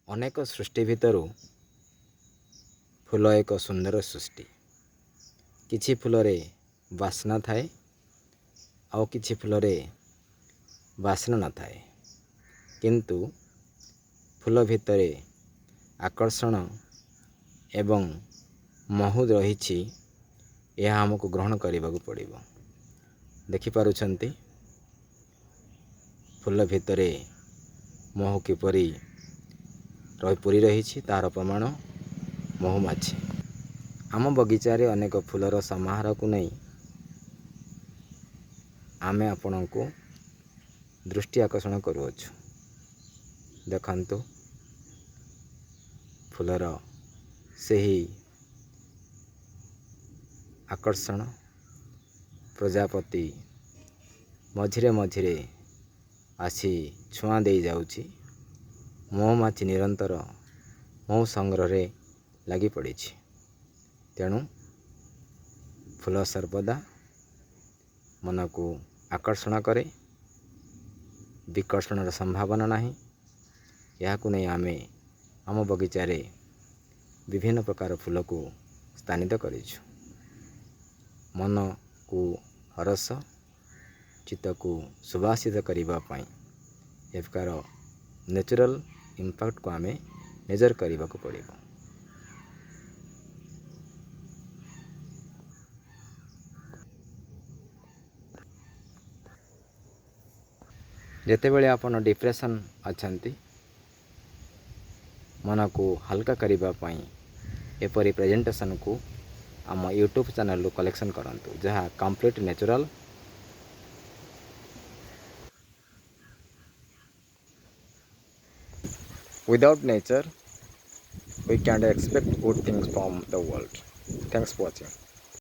ଅନେକ ସୃଷ୍ଟି ଭିତରୁ ଫୁଲ ଏକ ସୁନ୍ଦର ସୃଷ୍ଟି। କିଛି ଫୁଲରେ ବାସ୍ନା ଥାଏ, ଆଉ କିଛି ଫୁଲରେ ବାସ୍ନା ନଥାଏ। କିନ୍ତୁ ଫୁଲ ଭିତରେ ଆକର୍ଷଣ ଏବଂ ମହୁ ରହିଛି, ଏହା ଆମକୁ ଗ୍ରହଣ କରିବାକୁ ପଡ଼ିବ। ଦେଖିପାରୁଛନ୍ତି ଫୁଲ ଭିତରେ ମହୁ କିପରି ପୁରି ରହିଛି, ତାହାର ପ୍ରମାଣ ମହୁମାଛି। ଆମ ବଗିଚାରେ ଅନେକ ଫୁଲର ସମାହାରକୁ ନେଇ ଆମେ ଆପଣଙ୍କୁ ଦୃଷ୍ଟି ଆକର୍ଷଣ କରୁଅଛୁ। ଦେଖନ୍ତୁ ଫୁଲର ସେହି ଆକର୍ଷଣ। ପ୍ରଜାପତି ମଝିରେ ମଝିରେ ଆସି ଛୁଆଁ ଦେଇ ଯାଉଛି। ମହୁମାଛି ନିରନ୍ତର ମହୁ ସଂଗ୍ରହରେ ଲାଗି ପଡ଼ିଛି। ତେଣୁ ଫୁଲ ସର୍ବଦା ମନକୁ ଆକର୍ଷଣ କରେ, ବିକର୍ଷଣର ସମ୍ଭାବନା ନାହିଁ। ଏହାକୁ ନେଇ ଆମେ ଆମ ବଗିଚାରେ ବିଭିନ୍ନ ପ୍ରକାର ଫୁଲକୁ ସ୍ଥାନିତ କରିଛୁ। ମନକୁ ହରସ, ଚିତ୍ତକୁ ସୁବାସିତ କରିବା ପାଇଁ ଏ ପ୍ରକାର ନ୍ୟାଚୁରାଲ୍ ଇମ୍ପାକ୍ଟକୁ ଆମେ ମେଜର କରିବାକୁ ପଡ଼ିବ। ଯେତେବେଳେ ଆପଣ ଡିପ୍ରେସନ୍ ଅଛନ୍ତି, ମନକୁ ହାଲକା କରିବା ପାଇଁ ଏପରି ପ୍ରେଜେଣ୍ଟେସନ୍କୁ ଆମ ୟୁଟ୍ୟୁବ୍ ଚ୍ୟାନେଲରୁ କଲେକ୍ସନ୍ କରନ୍ତୁ, ଯାହା complete natural. Without nature, we can't expect good things from the world. Thanks for watching.